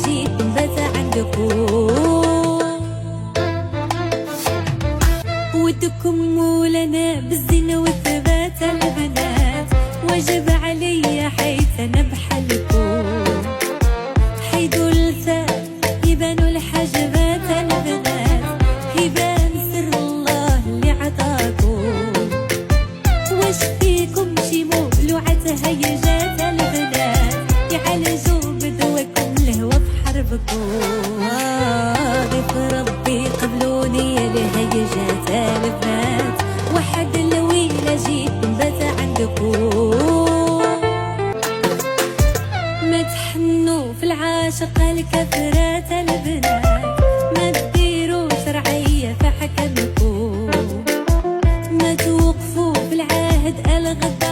جيت نبات عندكم ودكم مولانا بالزين والثبات البنات وجب علي حيث انا بحالكم حيدوا اللثام يبانوا الحاجبات البنات يبان سر الله اللي عطاكم واش فيكم شي مولوعات هيجات البنات يعالجوا بدواكم الهوى بحربكم ضيف ربي قبلوني لهيجات البنات وحد الويلة جيت نبات عندكم ما تحنوا في العاشق الكثرات البنات ما تديروا شرعية في حكمكم ما توقفوا في العهد الغدار